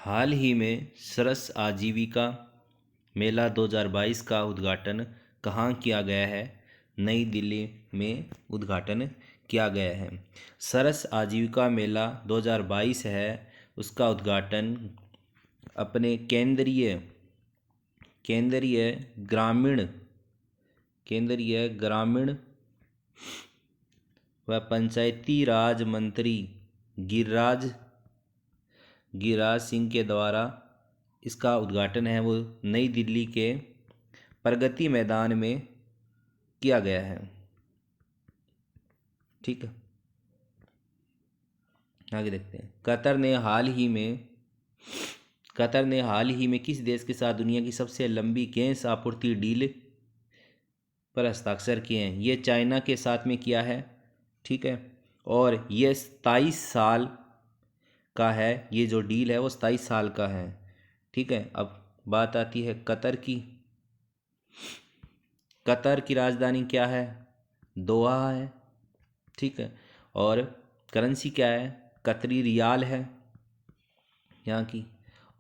हाल ही में सरस आजीविका मेला 2022 का उद्घाटन कहाँ किया गया है? नई दिल्ली में उद्घाटन किया गया है। सरस आजीविका मेला 2022 है, उसका उद्घाटन अपने केंद्रीय ग्रामीण व पंचायती राज मंत्री गिरिराज सिंह के द्वारा इसका उद्घाटन है वो नई दिल्ली के प्रगति मैदान में किया गया है। ठीक है, आगे देखते हैं। कतर ने हाल ही में किस देश के साथ दुनिया की सबसे लंबी गैस आपूर्ति डील पर हस्ताक्षर किए हैं? ये चाइना के साथ में किया है। ठीक है, और ये 27 साल का है। ये जो डील है वो 27 साल का है। ठीक है, अब बात आती है कतर की। कतर की राजधानी क्या है? दोहा है। ठीक है, और करेंसी क्या है? कतरी रियाल है यहाँ की।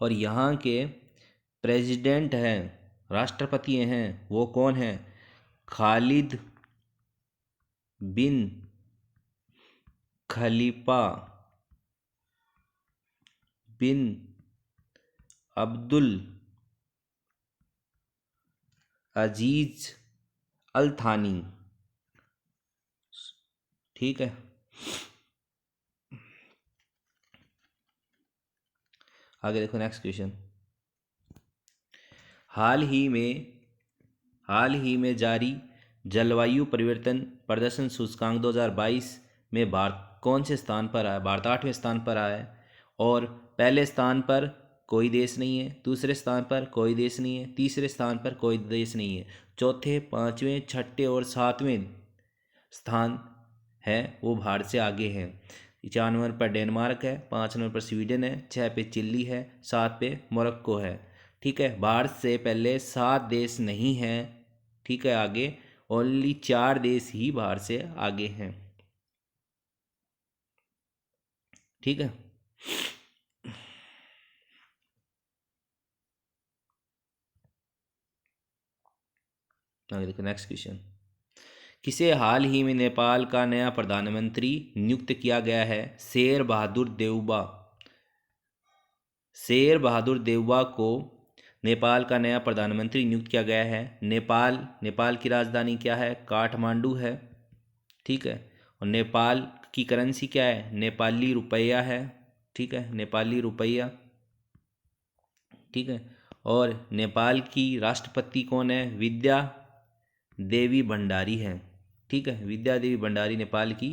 और यहाँ के प्रेसिडेंट हैं, राष्ट्रपति हैं, वो कौन हैं? खालिद बिन खलीफा बिन अब्दुल अजीज अल थानी। ठीक है, आगे देखो नेक्स्ट क्वेश्चन। हाल ही में जारी जलवायु परिवर्तन प्रदर्शन सूचकांक 2022 में भारत कौन से स्थान पर आया? भारत 8वें स्थान पर आया है। और पहले स्थान पर कोई देश नहीं है, दूसरे स्थान पर कोई देश नहीं है, तीसरे स्थान पर कोई देश नहीं है, चौथे, पाँचवें, छठे और सातवें स्थान है वो भारत से आगे हैं। 4 नंबर पर डेनमार्क है, 5 नंबर पर स्वीडन है, 6 पे चिली है, 7 पे मोरक्को है। ठीक है, भारत से पहले 7 देश नहीं हैं। ठीक है, आगे ओनली 4 देश ही भारत से आगे हैं। ठीक है, आगे देखो नेक्स्ट क्वेश्चन। किसे हाल ही में नेपाल का नया प्रधानमंत्री नियुक्त किया गया है? शेर बहादुर देउबा को नेपाल का नया प्रधानमंत्री नियुक्त किया गया है। नेपाल की राजधानी क्या है? काठमांडू है। ठीक है, और नेपाल की करेंसी क्या है? नेपाली रुपया है। ठीक है, नेपाली रुपया। ठीक है, और नेपाल की राष्ट्रपति कौन है? विद्या देवी भंडारी है। ठीक है, विद्या देवी भंडारी नेपाल की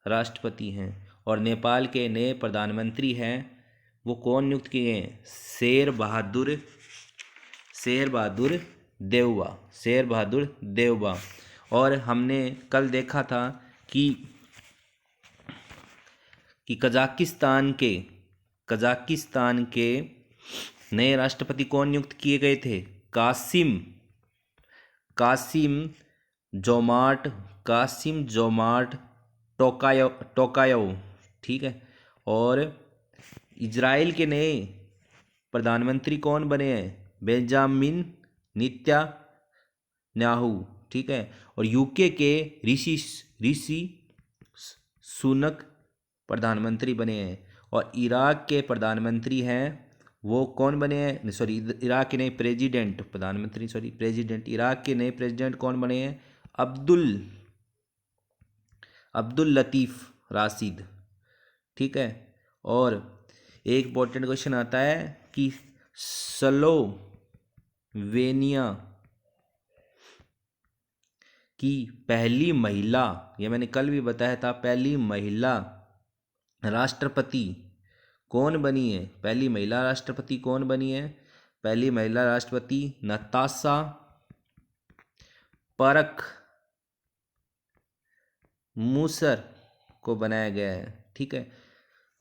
राष्ट्रपति हैं। और नेपाल के नए प्रधानमंत्री हैं वो कौन नियुक्त किए हैं? शेर बहादुर देउबा। और हमने कल देखा था कि कजाकिस्तान के नए राष्ट्रपति कौन नियुक्त किए गए थे? Kassym Jomart Tokayev. ठीक है, और इजराइल के नए प्रधानमंत्री कौन बने हैं? Benjamin Netanyahu. ठीक है, और यूके के ऋषि सुनक प्रधानमंत्री बने हैं। और इराक के प्रधानमंत्री हैं वो कौन बने हैं? सॉरी, इराक के नए प्रेसिडेंट इराक के नए प्रेसिडेंट कौन बने हैं? अब्दुल लतीफ़ राशिद। ठीक है, और एक इम्पोर्टेंट क्वेश्चन आता है कि स्लोवेनिया की पहली महिला, ये मैंने कल भी बताया था, पहली महिला राष्ट्रपति कौन बनी है? पहली महिला राष्ट्रपति नताशा परख मूसर को बनाया गया है। ठीक है,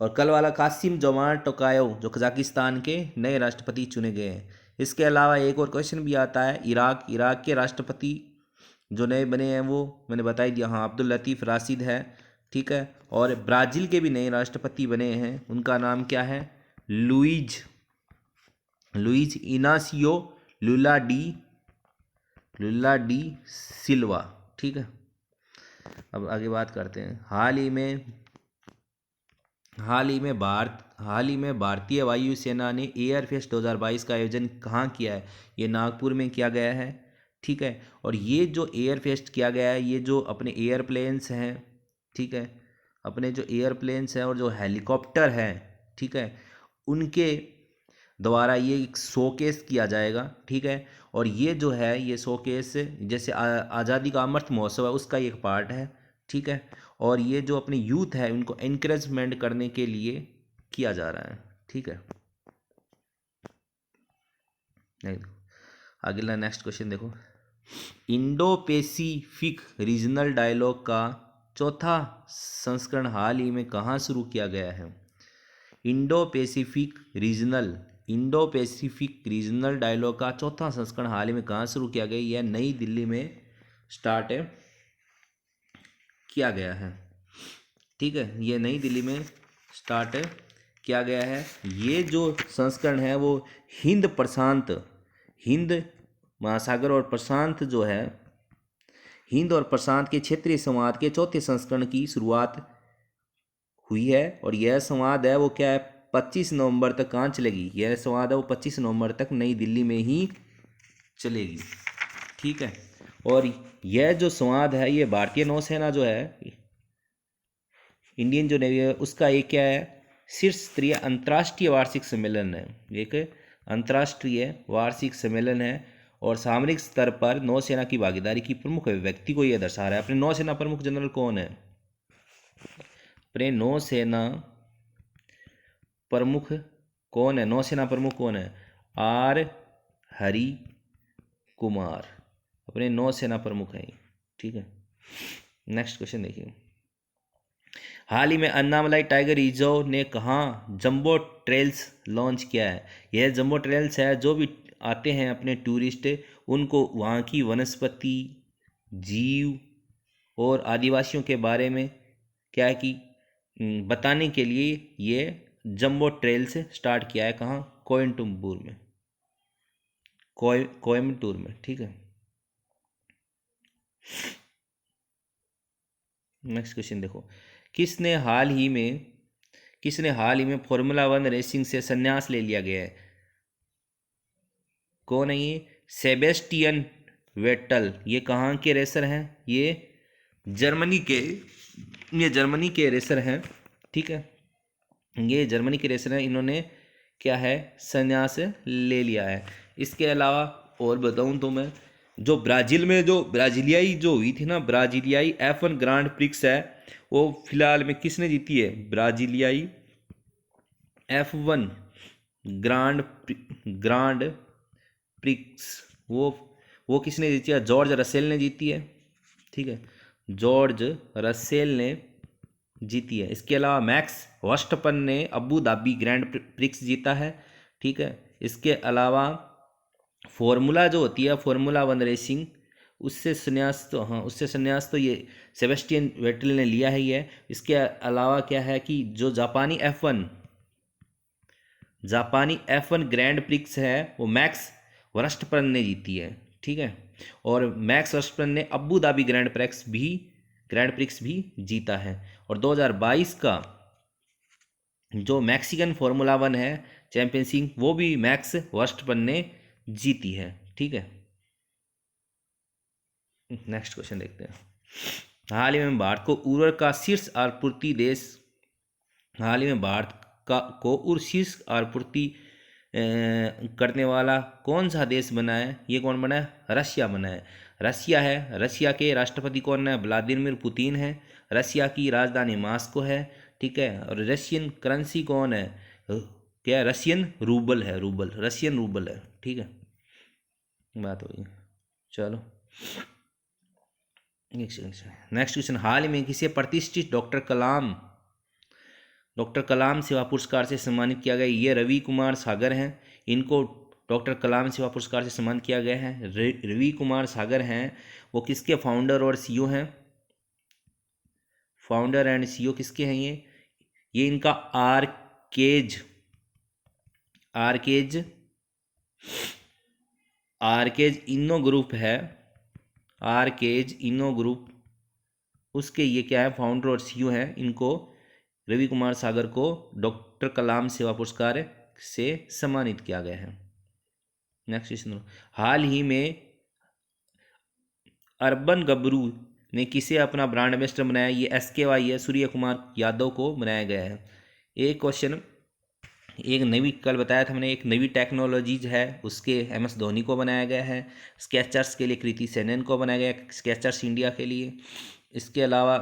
और कल वाला कासिम जोमार्ट टोकायोव जो कजाकिस्तान के नए राष्ट्रपति चुने गए हैं। इसके अलावा एक और क्वेश्चन भी आता है, इराक के राष्ट्रपति जो नए बने हैं वो मैंने बता ही दिया, हाँ, अब्दुल लतीफ़ राशिद है। ठीक है, और ब्राज़ील के भी नए राष्ट्रपति बने हैं, उनका नाम क्या है? लुइज इनासियो लुला डी सिल्वा। ठीक है, अब आगे बात करते हैं। हाल ही में भारतीय वायुसेना ने एयर फेस्ट 2022 का आयोजन कहाँ किया है? ये नागपुर में किया गया है। ठीक है, और ये जो एयर फेस्ट किया गया है, ये जो अपने एयरप्लेन्स हैं, ठीक है, अपने जो एयरप्लेन्स हैं और जो हेलीकॉप्टर हैं, ठीक है, उनके द्वारा ये एक शोकेस किया जाएगा। ठीक है, और ये जो है ये शोकेस जैसे आज़ादी का अमृत महोत्सव है उसका एक पार्ट है। ठीक है, और ये जो अपने यूथ है उनको एनकरेजमेंट करने के लिए किया जा रहा है। ठीक है, अगला नेक्स्ट क्वेश्चन देखो। इंडो पैसिफिक रीजनल डायलॉग का चौथा संस्करण हाल ही में कहाँ शुरू किया गया है? इंडो पैसिफिक रीजनल डायलॉग का चौथा संस्करण हाल ही में कहाँ शुरू किया गया? यह नई दिल्ली में स्टार्ट किया गया है। ठीक है, ये नई दिल्ली में स्टार्ट किया गया है। ये जो संस्करण है वो हिंद महासागर और प्रशांत जो है, हिंद और प्रशांत के क्षेत्रीय संवाद के चौथे संस्करण की शुरुआत हुई है। और यह संवाद है वो क्या है, 25 नवंबर तक कहाँ चलेगी? यह संवाद है वो 25 नवंबर तक नई दिल्ली में ही चलेगी। ठीक है, और यह जो संवाद है ये भारतीय नौसेना जो है, इंडियन जो नेवी है, उसका एक क्या है, शीर्ष स्तरीय अंतर्राष्ट्रीय वार्षिक सम्मेलन है। एक अंतर्राष्ट्रीय वार्षिक सम्मेलन है और सामरिक स्तर पर नौसेना की भागीदारी की प्रमुख व्यक्ति को यह दर्शा रहा है। अपने नौसेना प्रमुख जनरल कौन है? अपने नौसेना प्रमुख कौन है? नौसेना प्रमुख कौन है? आर हरि कुमार अपने नौसेना प्रमुख हैं। ठीक है, नेक्स्ट क्वेश्चन देखिए। हाल ही में अन्नामलाई टाइगर रिजर्व ने कहाँ जंबो ट्रेल्स लॉन्च किया है? यह जंबो ट्रेल्स है, जो भी आते हैं अपने टूरिस्ट उनको वहाँ की वनस्पति, जीव और आदिवासियों के बारे में क्या है कि बताने के लिए ये जंबो ट्रेल्स स्टार्ट किया है। कहाँ? कोयम्बटूर में। ठीक है, नेक्स्ट क्वेश्चन देखो। किसने हाल ही में फॉर्मूला 1 रेसिंग से संन्यास ले लिया गया है? कौन है ये? Sebastian Vettel. ये कहाँ के रेसर हैं? ये जर्मनी के रेसर हैं। ठीक है, ये जर्मनी के रेसर हैं। इन्होंने क्या है, संन्यास ले लिया है। इसके अलावा और बताऊं तो मैं, जो ब्राज़ील में जो ब्राजीलियाई जो हुई थी ना, ब्राजीलियाई F1 ग्रांड प्रिक्स है, वो फिलहाल में किसने जीती है? ब्राजीलियाई F1 ग्रांड प्रिक्स वो किसने जीती है? जॉर्ज रसेल ने जीती है। ठीक है, जॉर्ज रसेल ने जीती है। इसके अलावा मैक्स वर्स्टपन ने अबू धाबी ग्रैंड प्रिक्स जीता है। ठीक है, इसके अलावा फॉर्मूला जो होती है फॉर्मूला 1 रेसिंग, उससे संन्यास तो ये सेबेस्टियन वेटल ने लिया ही है। इसके अलावा क्या है कि जो जापानी F1 ग्रैंड प्रिक्स है वो मैक्स वर्स्टपन ने जीती है। ठीक है, और मैक्स वर्स्टपन ने अबू धाबी ग्रैंड प्रिक्स भी जीता है। और 2022 का जो मैक्सिकन फॉर्मूला 1 है चैंपियनशिप, वो भी मैक्स वर्स्टपन ने जीती है। ठीक है, नेक्स्ट क्वेश्चन देखते हैं। हाल ही में भारत को उर्वरक का शीर्ष आपूर्ति देश करने वाला कौन सा देश बना है? ये कौन बना है? रशिया बना है। रशिया के राष्ट्रपति कौन है? व्लादिमीर पुतिन है। रशिया की राजधानी मॉस्को है। ठीक है, और रशियन करेंसी कौन है? क्या? रशियन रूबल है। ठीक है, बात हो गई। चलो नेक्स्ट क्वेश्चन। हाल ही में किसे प्रतिष्ठित डॉक्टर कलाम सेवा पुरस्कार से सम्मानित किया गया? ये रवि कुमार सागर हैं। इनको डॉक्टर कलाम सेवा पुरस्कार से सम्मानित किया गया है। रवि कुमार सागर हैं, वो किसके फाउंडर और सीईओ हैं? फाउंडर एंड सीईओ किसके हैं ये इनका आर्केज आर्केज इनो ग्रुप है, आर्केज इनो ग्रुप, उसके ये क्या है, फाउंडर और सीईओ हैं। इनको रवि कुमार सागर को डॉक्टर कलाम सेवा पुरस्कार से सम्मानित किया गया है। नेक्स्ट क्वेश्चन, हाल ही में अर्बन गबरू ने किसे अपना ब्रांड एम्बेसडर बनाया? ये SKY है, सूर्य कुमार यादव को बनाया गया है। एक क्वेश्चन, एक नवी, कल बताया था मैंने, एक नवी टेक्नोलॉजीज है उसके MS धोनी को बनाया गया है। स्केचर्स के लिए कृति सेनन को बनाया गया है, स्केचर्स इंडिया के लिए। इसके अलावा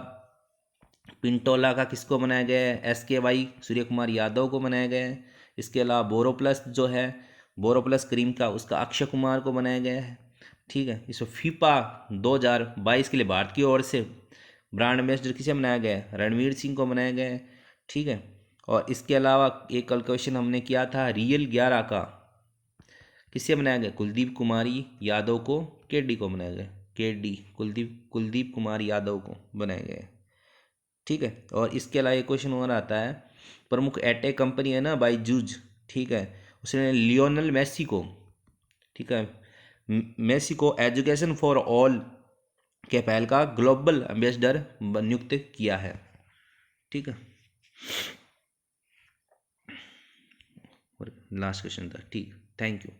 पिंटोला का किसको बनाया गया है? SKY सूर्य कुमार यादव को बनाया गया है। इसके अलावा बोरोप्लस जो है, बोरोप्लस क्रीम का, उसका अक्षय कुमार को बनाया गया है। ठीक है, इसमें फीफा 2022 के लिए भारत की ओर से ब्रांड एम्बेसडर किसे बनाया गया है? रणवीर सिंह को बनाया गया है। ठीक है, और इसके अलावा एक कल क्वेश्चन हमने किया था, रियल 11 का किसे बनाया गया? कुलदीप कुमारी यादव को, KD को बनाया गया, KD कुलदीप कुमार यादव को बनाया गया है। ठीक है, और इसके अलावा एक क्वेश्चन और आता है, प्रमुख एटेक कंपनी है ना बायजूस, ठीक है, उसने लियोनल मेसी को, ठीक है, मेसी को एजुकेशन फॉर ऑल के पहल का ग्लोबल एम्बेसडर नियुक्त किया है। ठीक है, और लास्ट क्वेश्चन था। ठीक, थैंक यू।